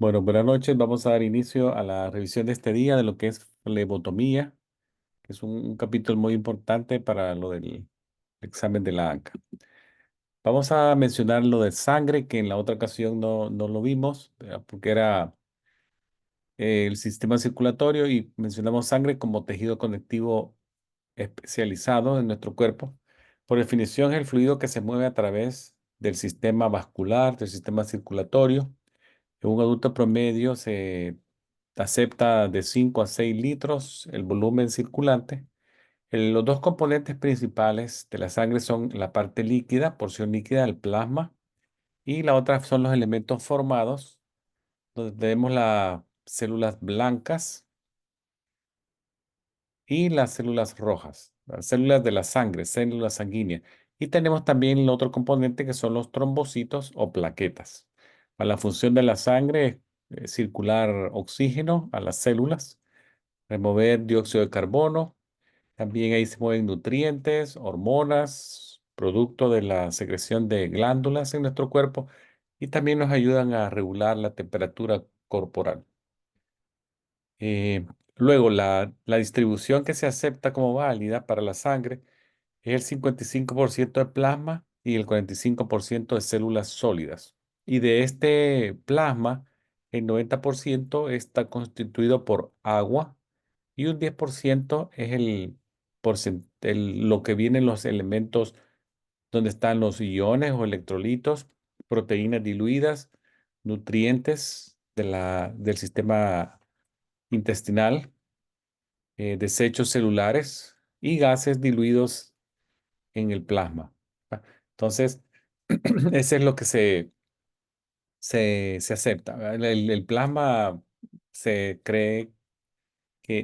Bueno, buenas noches. Vamos a dar inicio a la revisión de este día de lo que es flebotomía, que es un capítulo muy importante para lo del examen de la ANCA. Vamos a mencionar lo de sangre, que en la otra ocasión no lo vimos, porque era el sistema circulatorio y mencionamos sangre como tejido conectivo especializado en nuestro cuerpo. Por definición, es el fluido que se mueve a través del sistema vascular, del sistema circulatorio. En un adulto promedio se acepta de 5 a 6 litros el volumen circulante. Los dos componentes principales de la sangre son la parte líquida, porción líquida del plasma, y la otra son los elementos formados, donde tenemos las células blancas y las células rojas, las células de la sangre, células sanguíneas. Y tenemos también el otro componente que son los trombocitos o plaquetas. La función de la sangre es circular oxígeno a las células, remover dióxido de carbono. También ahí se mueven nutrientes, hormonas, producto de la secreción de glándulas en nuestro cuerpo y también nos ayudan a regular la temperatura corporal. Eh, Luego, la distribución que se acepta como válida para la sangre es el 55% de plasma y el 45% de células sólidas. Y de este plasma, el 90% está constituido por agua y un 10% es lo que vienen los elementos donde están los iones o electrolitos, proteínas diluidas, nutrientes del sistema intestinal, desechos celulares y gases diluidos en el plasma. ¿Va? Entonces, ese es lo que se acepta. ¿Verdad? El plasma se cree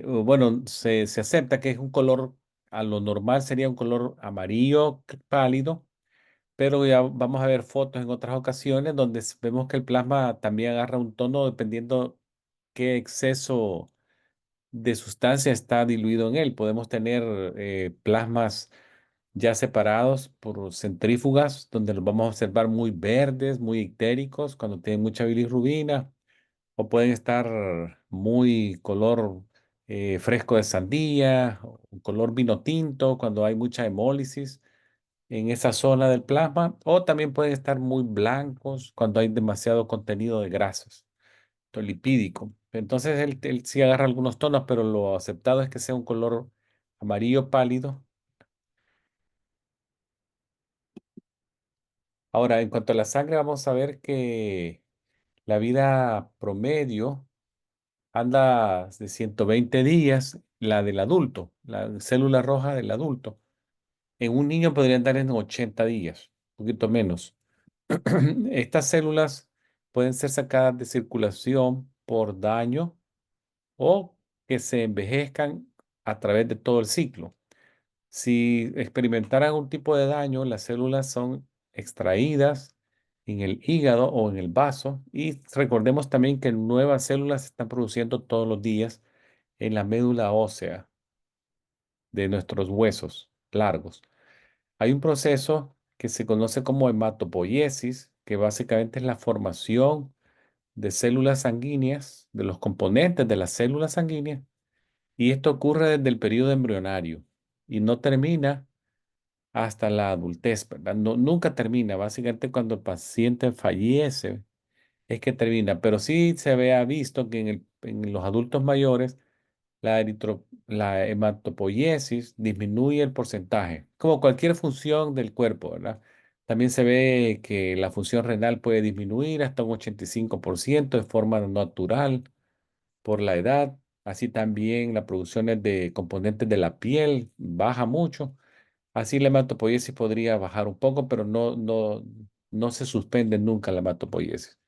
bueno, se acepta que es un color, a lo normal sería un color amarillo pálido, pero ya vamos a ver fotos en otras ocasiones donde vemos que el plasma también agarra un tono dependiendo qué exceso de sustancia está diluido en él. Podemos tener plasmas ya separados por centrífugas, donde los vamos a observar muy verdes, muy ictéricos, cuando tienen mucha bilirrubina, o pueden estar muy color fresco de sandía, o un color vino tinto, cuando hay mucha hemólisis en esa zona del plasma, o también pueden estar muy blancos cuando hay demasiado contenido de grasas lipídico. Entonces él sí agarra algunos tonos, pero lo aceptado es que sea un color amarillo pálido. Ahora, en cuanto a la sangre, vamos a ver que la vida promedio anda de 120 días, la del adulto, la célula roja del adulto. En un niño podría andar en 80 días, un poquito menos. Estas células pueden ser sacadas de circulación por daño o que se envejezcan a través de todo el ciclo. Si experimentaran algún tipo de daño, las células son extraídas en el hígado o en el vaso y recordemos también que nuevas células se están produciendo todos los días en la médula ósea de nuestros huesos largos. Hay un proceso que se conoce como hematopoiesis, que básicamente es la formación de células sanguíneas, de los componentes de las células sanguíneas, y esto ocurre desde el periodo embrionario y no termina hasta la adultez, ¿verdad? No, nunca termina, básicamente cuando el paciente fallece es que termina, pero sí ha visto que en los adultos mayores la hematopoiesis disminuye el porcentaje, como cualquier función del cuerpo, ¿verdad? También se ve que la función renal puede disminuir hasta un 85% de forma natural por la edad. Así también la producción de componentes de la piel baja mucho. Así la hematopoiesis podría bajar un poco, pero no se suspende nunca la hematopoiesis.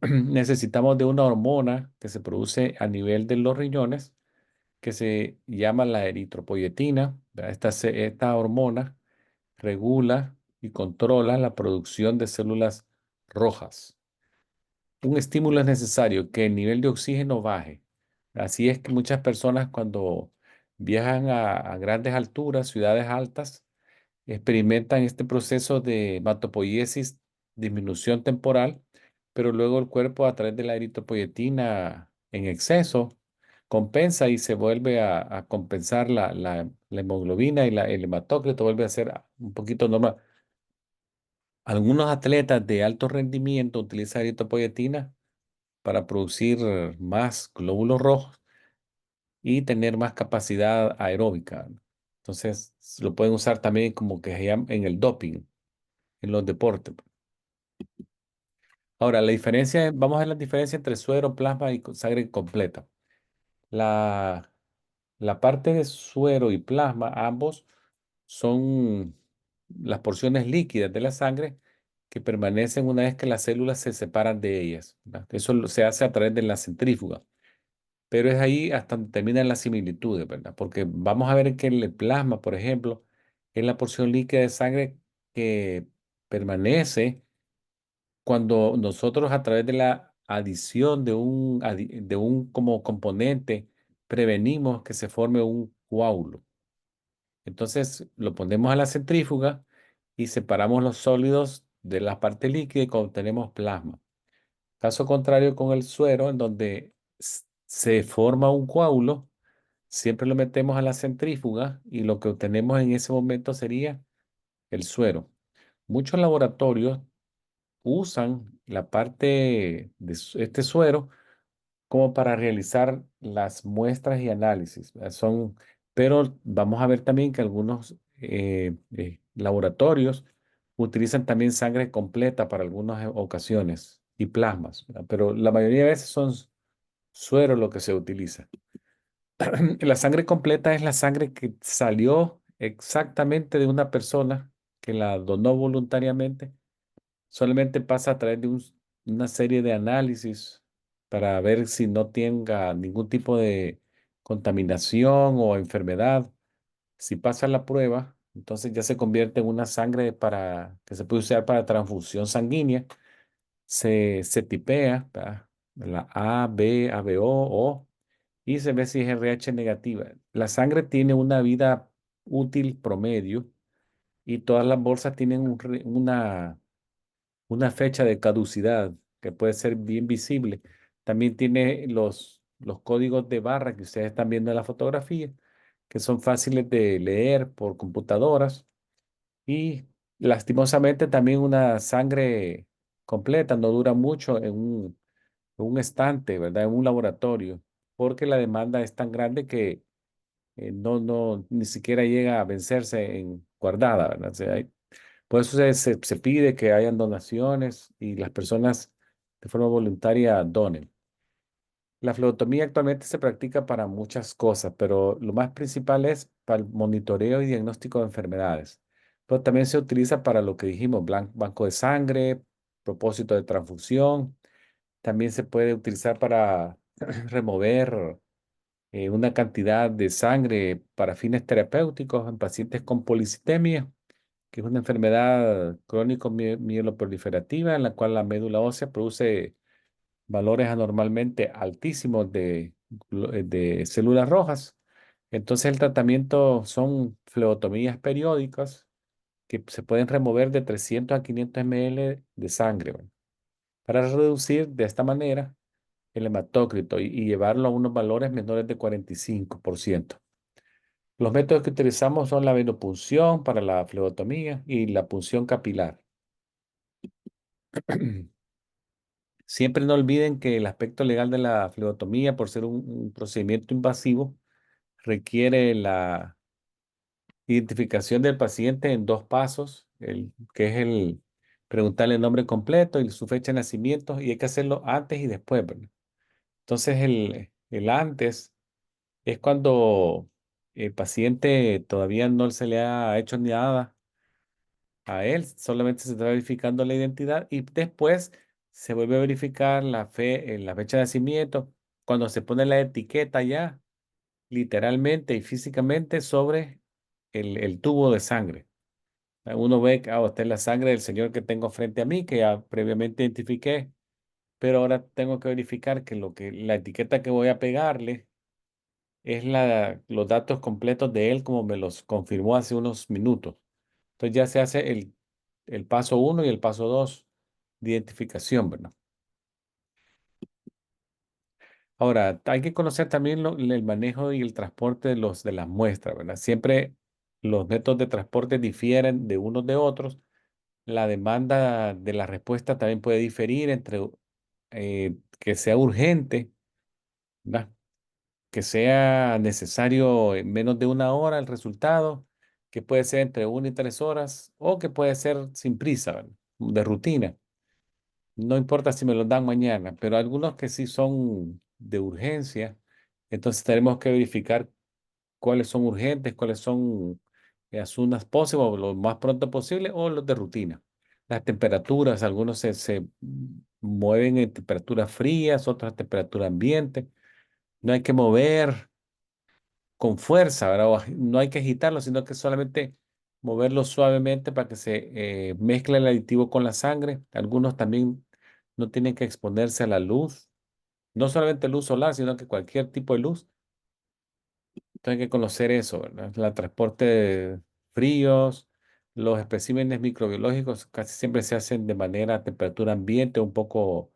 Necesitamos de una hormona que se produce a nivel de los riñones, que se llama la eritropoyetina. ¿Verdad? Esta hormona regula y controla la producción de células rojas. Un estímulo es necesario, que el nivel de oxígeno baje. Así es que muchas personas cuando viajan a grandes alturas, ciudades altas, experimentan este proceso de hematopoiesis, disminución temporal, pero luego el cuerpo a través de la eritropoyetina en exceso compensa y se vuelve a compensar la hemoglobina y el hematócrito vuelve a ser un poquito normal. Algunos atletas de alto rendimiento utilizan eritropoyetina para producir más glóbulos rojos y tener más capacidad aeróbica. Entonces, lo pueden usar también como que se llama en el doping, en los deportes. Ahora, vamos a ver la diferencia entre suero, plasma y sangre completa. La, la parte de suero y plasma, ambos son las porciones líquidas de la sangre que permanecen una vez que las células se separan de ellas, ¿verdad? Eso se hace a través de la centrífuga, pero es ahí hasta donde terminan las similitudes, ¿verdad? Porque vamos a ver que el plasma, por ejemplo, es la porción líquida de sangre que permanece cuando nosotros a través de la adición de un como componente prevenimos que se forme un coágulo. Entonces lo ponemos a la centrífuga y separamos los sólidos de la parte líquida y obtenemos plasma. Caso contrario con el suero, en donde se forma un coágulo, siempre lo metemos a la centrífuga y lo que obtenemos en ese momento sería el suero. Muchos laboratorios usan la parte de este suero como para realizar las muestras y análisis. Pero vamos a ver también que algunos laboratorios utilizan también sangre completa para algunas ocasiones y plasmas, ¿verdad? Pero la mayoría de veces son suero lo que se utiliza. La sangre completa es la sangre que salió exactamente de una persona que la donó voluntariamente. Solamente pasa a través de una serie de análisis para ver si no tenga ningún tipo de contaminación o enfermedad. Si pasa la prueba, entonces ya se convierte en una sangre que se puede usar para transfusión sanguínea. Se tipea, ¿verdad? La A, B, ABO, O, y se ve si es RH negativa. La sangre tiene una vida útil promedio y todas las bolsas tienen una fecha de caducidad que puede ser bien visible. También tiene los códigos de barra que ustedes están viendo en la fotografía, que son fáciles de leer por computadoras. Y lastimosamente también una sangre completa no dura mucho en un estante, ¿verdad? En un laboratorio, porque la demanda es tan grande que ni siquiera llega a vencerse en guardada, ¿verdad? O sea, por eso se pide que hayan donaciones y las personas de forma voluntaria donen. La flebotomía actualmente se practica para muchas cosas, pero lo más principal es para el monitoreo y diagnóstico de enfermedades. Pero también se utiliza para lo que dijimos, banco de sangre, propósito de transfusión. También se puede utilizar para remover una cantidad de sangre para fines terapéuticos en pacientes con policitemia, que es una enfermedad crónico mieloproliferativa en la cual la médula ósea produce valores anormalmente altísimos de células rojas. Entonces el tratamiento son flebotomías periódicas que se pueden remover de 300 a 500 ml de sangre, ¿verdad? Para reducir de esta manera el hematócrito y llevarlo a unos valores menores de 45%. Los métodos que utilizamos son la venopunción para la flebotomía y la punción capilar. Siempre no olviden que el aspecto legal de la flebotomía, por ser un procedimiento invasivo, requiere la identificación del paciente en dos pasos, que es el preguntarle el nombre completo y su fecha de nacimiento, y hay que hacerlo antes y después, ¿verdad? Entonces, el antes es cuando el paciente todavía no se le ha hecho nada a él, solamente se está verificando la identidad y después se vuelve a verificar la fecha de nacimiento cuando se pone la etiqueta ya, literalmente y físicamente sobre el tubo de sangre. Uno ve que esta es la sangre del señor que tengo frente a mí, que ya previamente identifiqué, pero ahora tengo que verificar que la etiqueta que voy a pegarle es los datos completos de él como me los confirmó hace unos minutos. Entonces ya se hace el paso uno y el paso 2 de identificación, ¿verdad? Ahora, hay que conocer también el manejo y el transporte de las muestras, ¿verdad? Siempre los métodos de transporte difieren de unos de otros. La demanda de la respuesta también puede diferir entre que sea urgente, ¿verdad? Que sea necesario en menos de una hora el resultado, que puede ser entre 1 y 3 horas, o que puede ser sin prisa, ¿verdad? De rutina. No importa si me los dan mañana, pero algunos que sí son de urgencia, entonces tenemos que verificar cuáles son urgentes, cuáles son as soon as possible, lo más pronto posible, o los de rutina. Las temperaturas, algunos se mueven en temperaturas frías, otros a temperatura ambiente. No hay que mover con fuerza, ¿verdad? No hay que agitarlo, sino que solamente moverlo suavemente para que se mezcle el aditivo con la sangre. Algunos también no tienen que exponerse a la luz, no solamente luz solar, sino que cualquier tipo de luz. Entonces hay que conocer eso, ¿verdad? El transporte de fríos, los especímenes microbiológicos casi siempre se hacen de manera a temperatura ambiente, un poco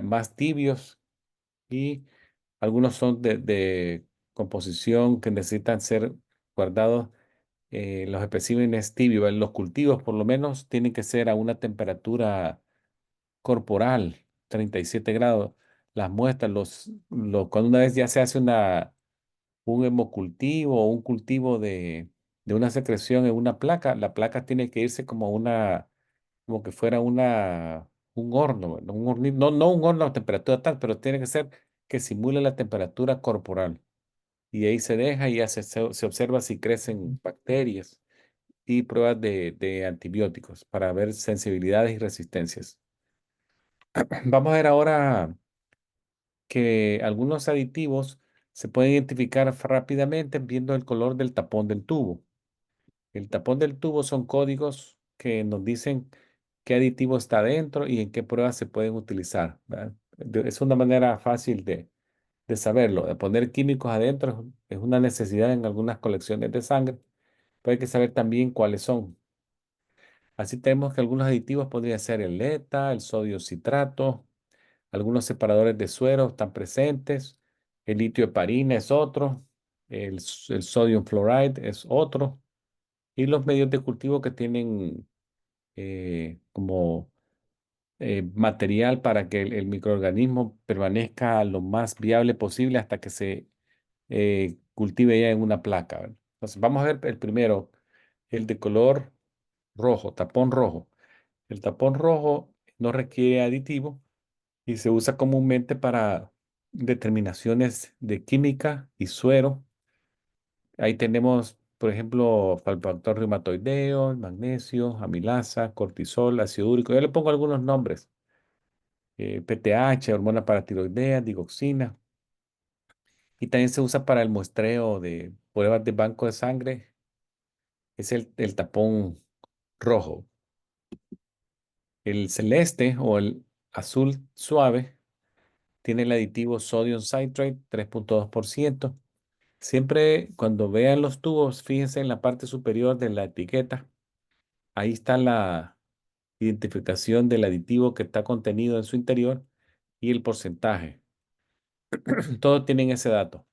más tibios, y algunos son de composición que necesitan ser guardados. Los especímenes tibios, los cultivos por lo menos tienen que ser a una temperatura corporal, 37 grados. Las muestras, cuando una vez ya se hace un hemocultivo o un cultivo de una secreción en una placa, la placa tiene que irse como que fuera un horno, ¿no? No un horno a temperatura tal, pero tiene que ser que simule la temperatura corporal. Y ahí se deja y ya se observa si crecen bacterias y pruebas de antibióticos para ver sensibilidades y resistencias. Vamos a ver ahora que algunos aditivos se pueden identificar rápidamente viendo el color del tapón del tubo. El tapón del tubo son códigos que nos dicen qué aditivo está dentro y en qué pruebas se pueden utilizar, ¿verdad? Es una manera fácil de saberlo. De poner químicos adentro es una necesidad en algunas colecciones de sangre, pero hay que saber también cuáles son. Así tenemos que algunos aditivos podrían ser el ETA, el sodio citrato, algunos separadores de suero están presentes, el litio heparina es otro, el sodium fluoride es otro, y los medios de cultivo que tienen como material para que el microorganismo permanezca lo más viable posible hasta que se cultive ya en una placa, ¿verdad? Entonces, vamos a ver el primero, el de color rojo, tapón rojo. El tapón rojo no requiere aditivo y se usa comúnmente para determinaciones de química y suero. Ahí tenemos, por ejemplo, factor reumatoideo, magnesio, amilasa, cortisol, ácido úrico. Yo le pongo algunos nombres. PTH, hormona paratiroidea, digoxina. Y también se usa para el muestreo de pruebas de banco de sangre. Es el tapón rojo. El celeste o el azul suave tiene el aditivo sodium citrate 3,2%. Siempre cuando vean los tubos, fíjense en la parte superior de la etiqueta. Ahí está la identificación del aditivo que está contenido en su interior y el porcentaje. Todos tienen ese dato.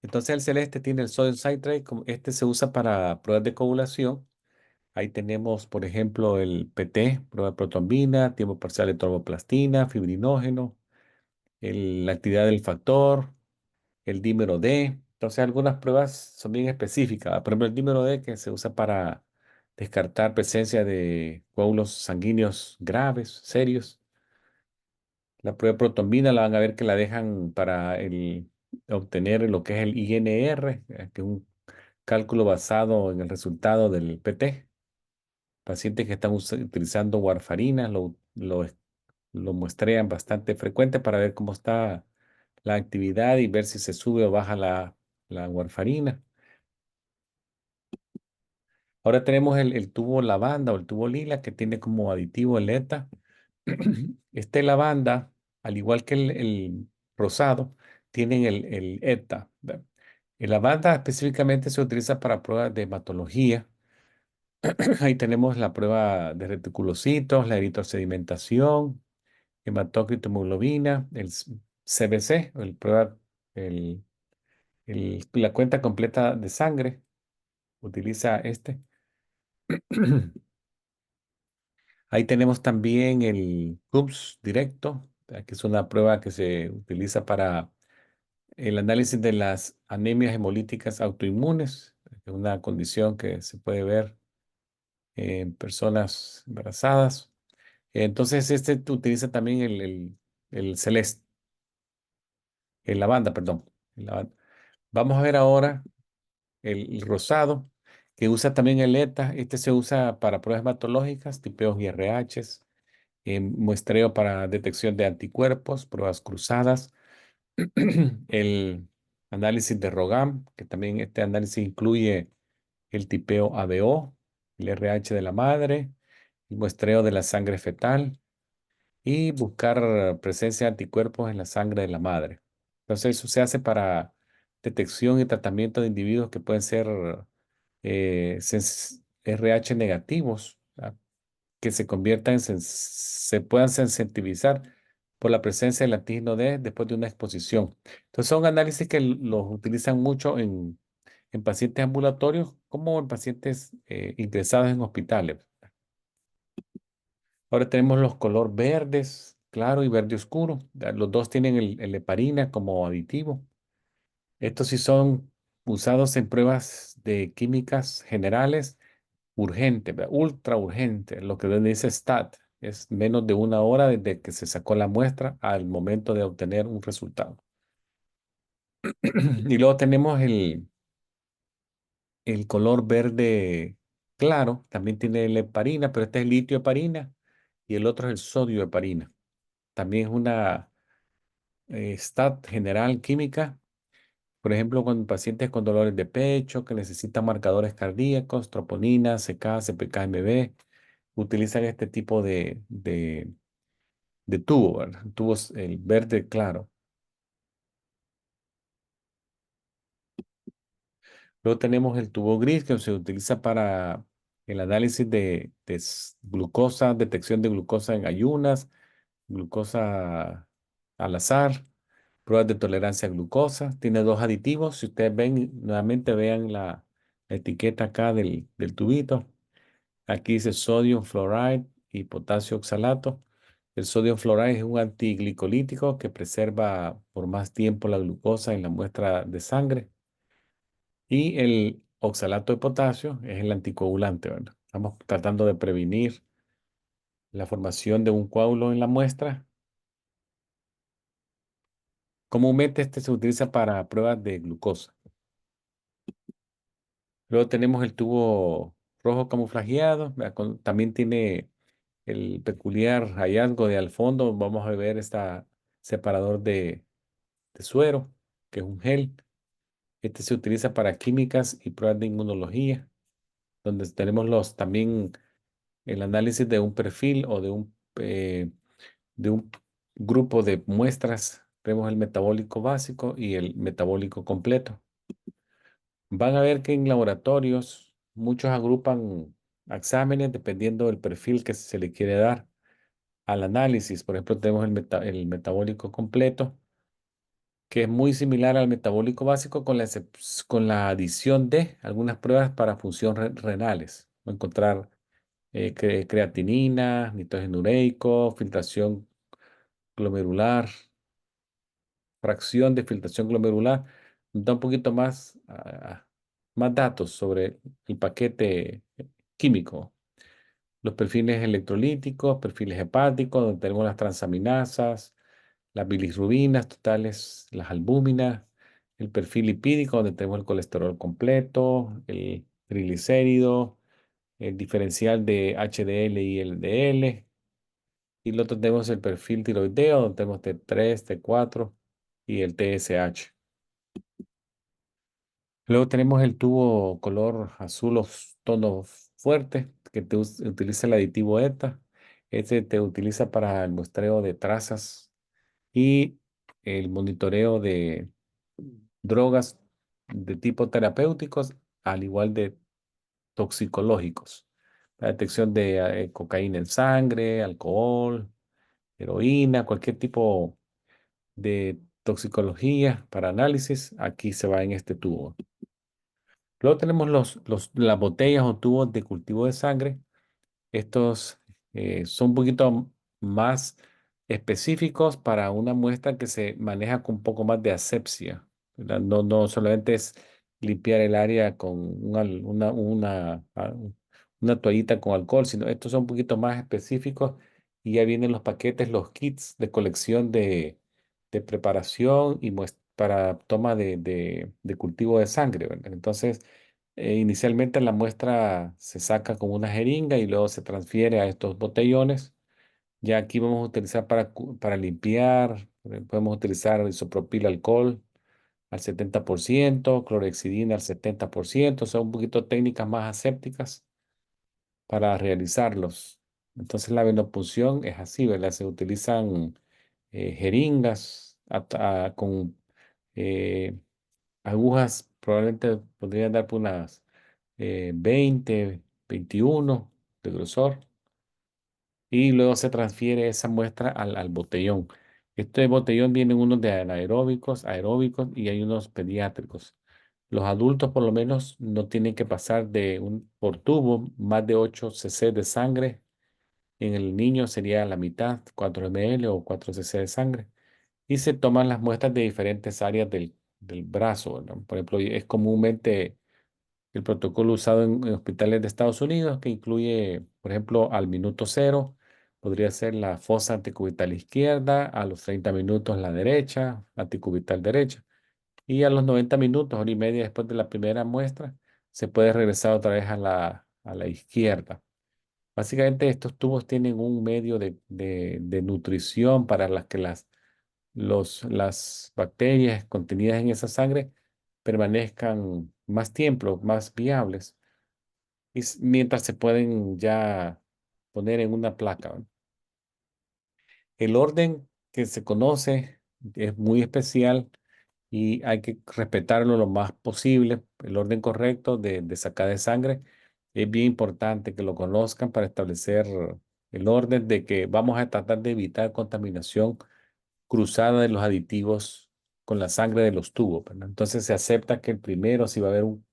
Entonces el celeste tiene el sodium citrate, este se usa para pruebas de coagulación. Ahí tenemos, por ejemplo, el PT, prueba de protrombina, tiempo parcial de tromboplastina, fibrinógeno, la actividad del factor, el dímero D. Entonces, algunas pruebas son bien específicas. Por ejemplo, el dímero D que se usa para descartar presencia de coágulos sanguíneos graves, serios. La prueba de protrombina la van a ver que la dejan para obtener lo que es el INR, que es un cálculo basado en el resultado del PT. Pacientes que están utilizando warfarina lo muestrean bastante frecuente para ver cómo está la actividad y ver si se sube o baja la warfarina. Ahora tenemos el tubo lavanda o el tubo lila que tiene como aditivo el ETA. Este lavanda, al igual que el rosado, tienen el ETA, ¿verdad? El lavanda específicamente se utiliza para pruebas de hematología. Ahí tenemos la prueba de reticulocitos, la eritrosedimentación, Hematócrito, hemoglobina, CBC, el, la cuenta completa de sangre, utiliza este. Ahí tenemos también el CUPS directo, que es una prueba que se utiliza para el análisis de las anemias hemolíticas autoinmunes, que es una condición que se puede ver en personas embarazadas. Entonces, este utiliza también el celeste, el lavanda, perdón. El lavanda. Vamos a ver ahora el rosado, que usa también el ETA. Este se usa para pruebas hematológicas, tipeos y RHs, muestreo para detección de anticuerpos, pruebas cruzadas, el análisis de ROGAM, que también este análisis incluye el tipeo ABO, el RH de la madre, el muestreo de la sangre fetal y buscar presencia de anticuerpos en la sangre de la madre. Entonces, eso se hace para detección y tratamiento de individuos que pueden ser RH negativos, ¿verdad? Que se conviertan se puedan sensitivizar por la presencia del antígeno D después de una exposición. Entonces, son análisis que los utilizan mucho en pacientes ambulatorios como en pacientes ingresados en hospitales. Ahora tenemos los color verdes, claro y verde oscuro. Los dos tienen el heparina como aditivo. Estos sí son usados en pruebas de químicas generales urgente, ¿verdad? Ultra urgente, lo que dice STAT. Es menos de una hora desde que se sacó la muestra al momento de obtener un resultado. Y luego tenemos el color verde claro, también tiene la heparina, pero este es el litio heparina y el otro es el sodio heparina. También es una STAT general química, por ejemplo, con pacientes con dolores de pecho que necesitan marcadores cardíacos, troponina, CK, CPK-MB, utilizan este tipo de tubo, ¿verdad? Tubos, el verde claro. Luego tenemos el tubo gris que se utiliza para el análisis de glucosa, detección de glucosa en ayunas, glucosa al azar, pruebas de tolerancia a glucosa. Tiene dos aditivos. Si ustedes ven, nuevamente vean la etiqueta acá del tubito. Aquí dice sodium fluoride y potasio oxalato. El sodio fluoride es un antiglicolítico que preserva por más tiempo la glucosa en la muestra de sangre. Y el oxalato de potasio es el anticoagulante, ¿verdad? Estamos tratando de prevenir la formación de un coágulo en la muestra. Comúnmente este se utiliza para pruebas de glucosa. Luego tenemos el tubo rojo camuflajeado. ¿Verdad? También tiene el peculiar hallazgo de al fondo. Vamos a ver este separador de suero, que es un gel. Este se utiliza para químicas y pruebas de inmunología, donde tenemos también el análisis de un perfil o de un grupo de muestras. Vemos el metabólico básico y el metabólico completo. Van a ver que en laboratorios muchos agrupan exámenes dependiendo del perfil que se le quiere dar al análisis. Por ejemplo, tenemos el metabólico completo, que es muy similar al metabólico básico con la adición de algunas pruebas para función renales. Encontrar creatinina, nitrógeno ureico, filtración glomerular, fracción de filtración glomerular. Da un poquito más, más datos sobre el paquete químico. Los perfiles electrolíticos, perfiles hepáticos, donde tenemos las transaminasas, las bilirrubinas totales, las albúminas, el perfil lipídico, donde tenemos el colesterol completo, el triglicérido, el diferencial de HDL y LDL. Y luego tenemos el perfil tiroideo, donde tenemos T3, T4 y el TSH. Luego tenemos el tubo color azul o tono fuerte, que utiliza el aditivo ETA. Este te utiliza para el muestreo de trazas y el monitoreo de drogas de tipo terapéuticos, al igual de toxicológicos. La detección de cocaína en sangre, alcohol, heroína, cualquier tipo de toxicología para análisis, aquí se va en este tubo. Luego tenemos las botellas o tubos de cultivo de sangre. Estos son un poquito más específicos para una muestra que se maneja con un poco más de asepsia, ¿verdad? No, no solamente es limpiar el área con una toallita con alcohol, sino estos son un poquito más específicos y ya vienen los paquetes, los kits de colección de preparación y para toma de cultivo de sangre, ¿verdad? Entonces, inicialmente la muestra se saca con una jeringa y luego se transfiere a estos botellones. Ya aquí vamos a utilizar para limpiar, podemos utilizar isopropil alcohol al 70%, clorhexidina al 70%, son un poquito técnicas más asépticas para realizarlos. Entonces la venopunción es así, ¿verdad? Se utilizan jeringas con eh, agujas, probablemente podrían dar por unas 20, 21 de grosor, y luego se transfiere esa muestra al botellón. Este botellón vienen unos de anaeróbicos, aeróbicos y hay unos pediátricos. Los adultos por lo menos no tienen que pasar por tubo más de 8 cc de sangre. En el niño sería la mitad, 4 ml o 4 cc de sangre. Y se toman las muestras de diferentes áreas del brazo, ¿no? Por ejemplo, es comúnmente el protocolo usado en hospitales de Estados Unidos, que incluye, por ejemplo, al minuto cero, podría ser la fosa antecubital izquierda, a los 30 minutos la derecha, antecubital derecha, y a los 90 minutos, hora y media después de la primera muestra, se puede regresar otra vez a la izquierda. Básicamente estos tubos tienen un medio de nutrición para las que las bacterias contenidas en esa sangre permanezcan más tiempo, más viables, mientras se pueden ya poner en una placa, ¿no? El orden que se conoce es muy especial y hay que respetarlo lo más posible. El orden correcto de sacada de sangre es bien importante que lo conozcan para establecer el orden de que vamos a tratar de evitar contaminación cruzada de los aditivos con la sangre de los tubos, ¿verdad? Entonces se acepta que el primero, si va a haber un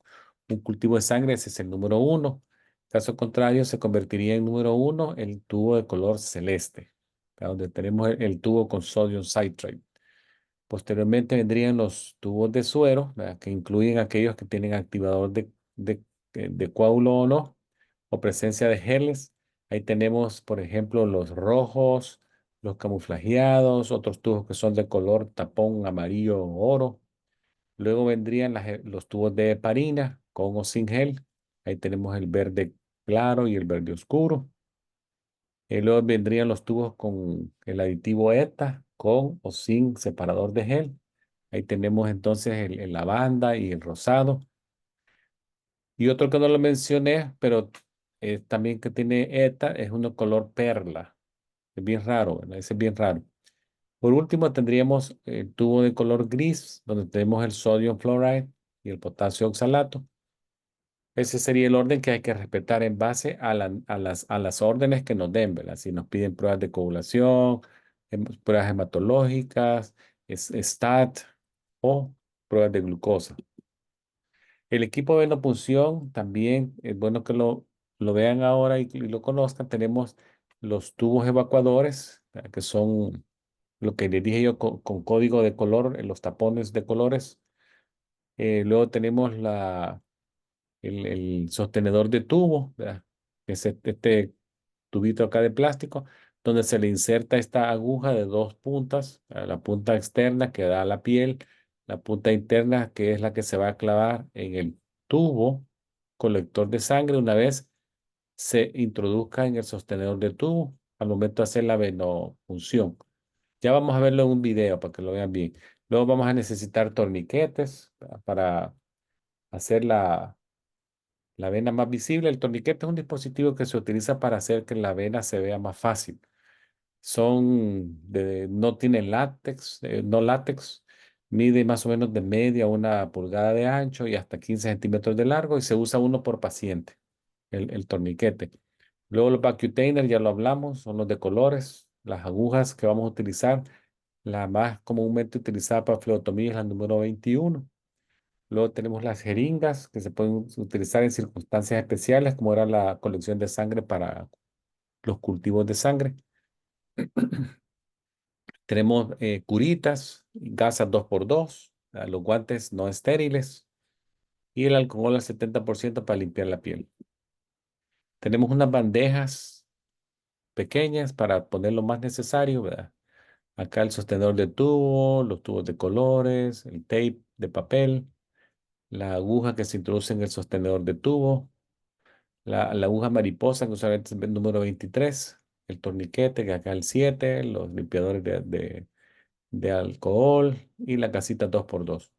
cultivo de sangre, ese es el número uno. Caso contrario, se convertiría en número uno el tubo de color celeste, ¿verdad? Donde tenemos el tubo con sodio citrate. Posteriormente vendrían los tubos de suero, ¿verdad? Que incluyen aquellos que tienen activador de coágulo o no, o presencia de geles. Ahí tenemos, por ejemplo, los rojos, los camuflajeados, otros tubos que son de color tapón amarillo o oro. Luego vendrían los tubos de heparina con o sin gel. Ahí tenemos el verde claro y el verde oscuro. Luego vendrían los tubos con el aditivo ETA, con o sin separador de gel. Ahí tenemos entonces el lavanda y el rosado. Y otro que no lo mencioné, pero también que tiene ETA, es uno color perla. Es bien raro, ¿verdad? Ese es bien raro. Por último, tendríamos el tubo de color gris, donde tenemos el sodio fluoride y el potasio oxalato. Ese sería el orden que hay que respetar en base a las órdenes que nos den, ¿verdad? Si nos piden pruebas de coagulación, pruebas hematológicas, STAT o pruebas de glucosa. El equipo de venopunción también es bueno que lo vean ahora y lo conozcan. Tenemos los tubos evacuadores, ¿verdad? Que son lo que les dije yo con código de color, en los tapones de colores. Luego tenemos el sostenedor de tubo, ¿verdad? Es este tubito acá de plástico, donde se le inserta esta aguja de dos puntas, la punta externa que da a la piel, la punta interna que es la que se va a clavar en el tubo colector de sangre una vez se introduzca en el sostenedor de tubo al momento de hacer la venopunción. Ya vamos a verlo en un video para que lo vean bien. Luego vamos a necesitar torniquetes, ¿verdad? Para hacer la vena más visible. El torniquete es un dispositivo que se utiliza para hacer que la vena se vea más fácil. No tienen látex, no látex, mide más o menos de media a 1 pulgada de ancho y hasta 15 centímetros de largo y se usa uno por paciente, el torniquete. Luego los vacutainers, ya lo hablamos, son los de colores, las agujas que vamos a utilizar, la más comúnmente utilizada para flebotomía es la número 21. Luego tenemos las jeringas que se pueden utilizar en circunstancias especiales, como era la colección de sangre para los cultivos de sangre. Tenemos curitas, gasas 2x2, los guantes no estériles y el alcohol al 70% para limpiar la piel. Tenemos unas bandejas pequeñas para poner lo más necesario, ¿verdad? Acá el sostenedor de tubo, los tubos de colores, el tape de papel, la aguja que se introduce en el sostenedor de tubo, la aguja mariposa que usualmente es el número 23, el torniquete que acá el 7, los limpiadores de alcohol y la casita 2x2.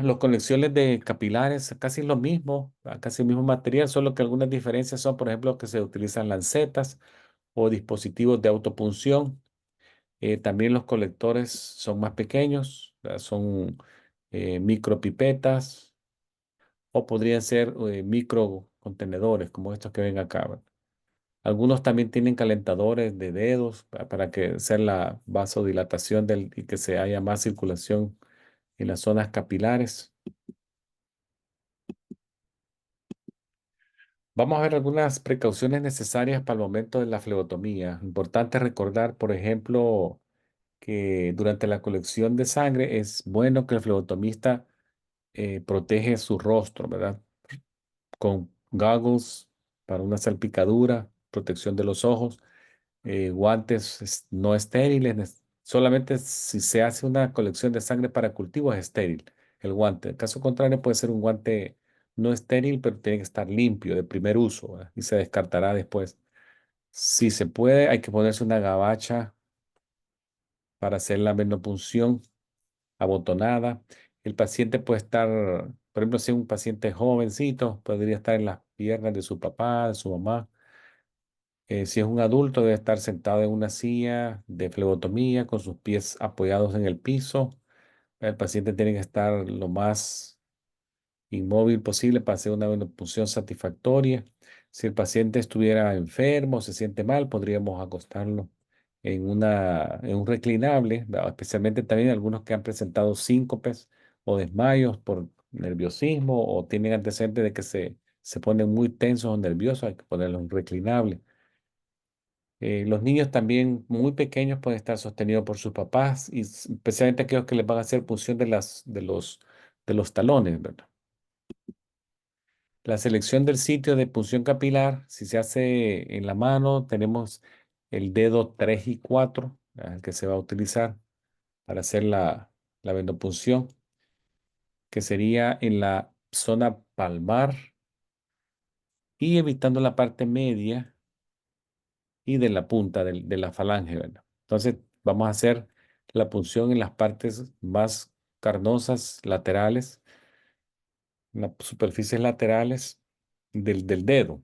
Las conexiones de capilares, casi lo mismo, casi el mismo material, solo que algunas diferencias son, por ejemplo, que se utilizan lancetas o dispositivos de autopunción. También los colectores son más pequeños, ¿verdad? Son micropipetas o podrían ser micro contenedores como estos que ven acá, ¿verdad? Algunos también tienen calentadores de dedos para que sea la vasodilatación y que se haya más circulación en las zonas capilares. Vamos a ver algunas precauciones necesarias para el momento de la flebotomía. Importante recordar, por ejemplo, que durante la colección de sangre es bueno que el flebotomista protege su rostro, ¿verdad? Con goggles para una salpicadura, protección de los ojos, guantes no estériles. Solamente si se hace una colección de sangre para cultivo es estéril el guante. En caso contrario, puede ser un guante no estéril, pero tiene que estar limpio, de primer uso, ¿verdad? Y se descartará después. Si se puede, hay que ponerse una gabacha para hacer la venopunción abotonada. El paciente puede estar, por ejemplo, si es un paciente jovencito, podría estar en las piernas de su papá, de su mamá. Si es un adulto, debe estar sentado en una silla de flebotomía con sus pies apoyados en el piso. El paciente tiene que estar lo más inmóvil posible para hacer una venopunción satisfactoria. Si el paciente estuviera enfermo, se siente mal, podríamos acostarlo en un reclinable, ¿verdad? Especialmente también algunos que han presentado síncopes o desmayos por nerviosismo o tienen antecedentes de que se ponen muy tensos o nerviosos, hay que ponerlo en un reclinable. Los niños también muy pequeños pueden estar sostenidos por sus papás y especialmente aquellos que les van a hacer punción de los talones, ¿verdad? La selección del sitio de punción capilar, si se hace en la mano, tenemos el dedo 3 y 4, el que se va a utilizar para hacer la venopunción, que sería en la zona palmar y evitando la parte media y de la punta de la falange, ¿verdad? Entonces, vamos a hacer la punción en las partes más carnosas laterales, en las superficies laterales del dedo.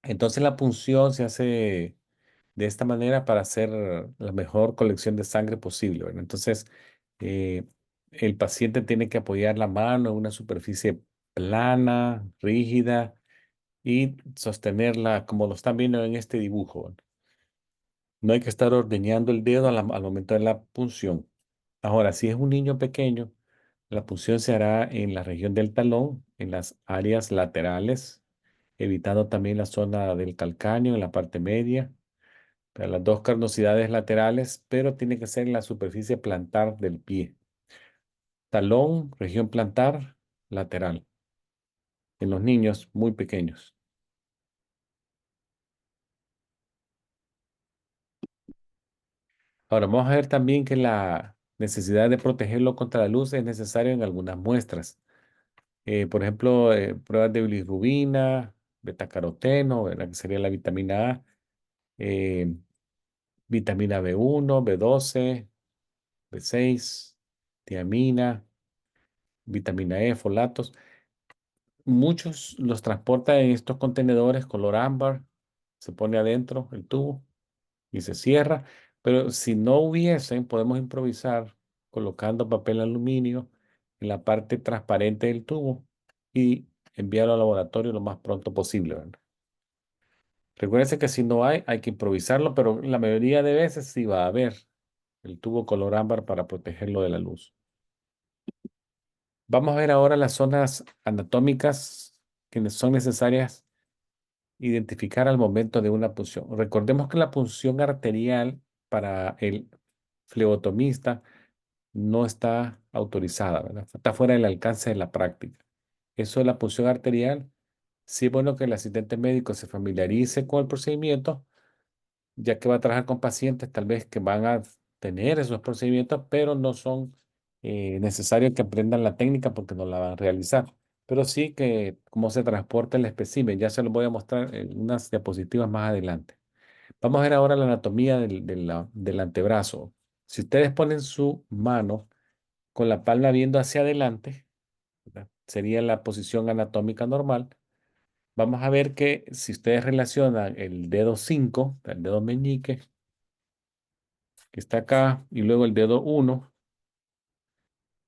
Entonces, la punción se hace de esta manera para hacer la mejor colección de sangre posible, ¿verdad? Entonces, eh, el paciente tiene que apoyar la mano en una superficie plana, rígida y sostenerla como lo están viendo en este dibujo, ¿verdad? No hay que estar ordeñando el dedo al momento de la punción. Ahora, si es un niño pequeño, la punción se hará en la región del talón, en las áreas laterales, evitando también la zona del calcáneo en la parte media, para las dos carnosidades laterales, pero tiene que ser en la superficie plantar del pie. Talón, región plantar, lateral, en los niños muy pequeños. Ahora, vamos a ver también que la necesidad de protegerlo contra la luz es necesaria en algunas muestras. Por ejemplo, pruebas de bilirrubina, betacaroteno, ¿verdad? Que sería la vitamina A, eh, vitamina B1, B12, B6, tiamina, vitamina E, folatos. Muchos los transportan en estos contenedores color ámbar, se pone adentro el tubo y se cierra, pero si no hubiesen, podemos improvisar colocando papel aluminio en la parte transparente del tubo y enviarlo al laboratorio lo más pronto posible, ¿verdad? Recuérdense que si no hay que improvisarlo, pero la mayoría de veces sí va a haber el tubo color ámbar para protegerlo de la luz. Vamos a ver ahora las zonas anatómicas que son necesarias identificar al momento de una punción. Recordemos que la punción arterial para el flebotomista no está autorizada, ¿verdad? Está fuera del alcance de la práctica. Eso de la punción arterial, sí es bueno que el asistente médico se familiarice con el procedimiento, ya que va a trabajar con pacientes tal vez que van a tener esos procedimientos, pero no son necesarios que aprendan la técnica porque no la van a realizar. Pero sí que cómo se transporta el espécimen, ya se lo voy a mostrar en unas diapositivas más adelante. Vamos a ver ahora la anatomía del antebrazo. Si ustedes ponen su mano con la palma viendo hacia adelante, ¿verdad? Sería la posición anatómica normal. Vamos a ver que si ustedes relacionan el dedo 5, el dedo meñique, que está acá, y luego el dedo uno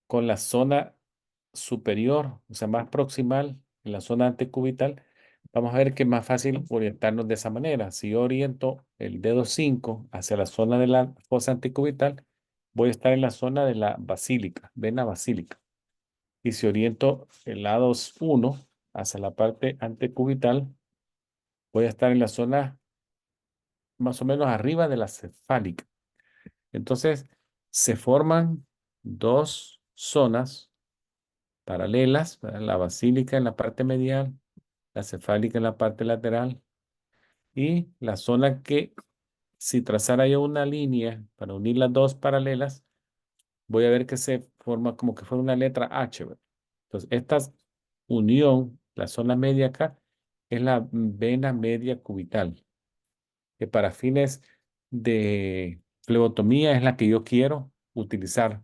con la zona superior, o sea, más proximal, en la zona antecubital, vamos a ver que es más fácil orientarnos de esa manera. Si yo oriento el dedo 5 hacia la zona de la fosa antecubital, voy a estar en la zona de la basílica, vena basílica. Y si oriento el lado uno hacia la parte antecubital, voy a estar en la zona más o menos arriba de la cefálica. Entonces, se forman dos zonas paralelas, ¿verdad? La basílica en la parte medial, la cefálica en la parte lateral y la zona que, si trazara yo una línea para unir las dos paralelas, voy a ver que se forma como que fuera una letra H, ¿verdad? Entonces, esta unión, la zona media acá, es la vena media cubital, que para fines de flebotomía es la que yo quiero utilizar,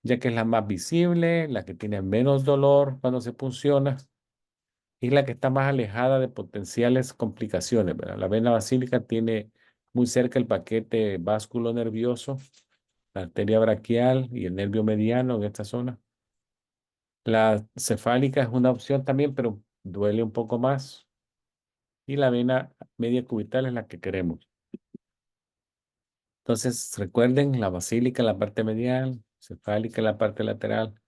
ya que es la más visible, la que tiene menos dolor cuando se punciona y la que está más alejada de potenciales complicaciones, ¿verdad? La vena basílica tiene muy cerca el paquete vasculo nervioso, la arteria braquial y el nervio mediano en esta zona. La cefálica es una opción también, pero duele un poco más. Y la vena media cubital es la que queremos. Entonces, recuerden la basílica en la parte medial, cefálica en la parte lateral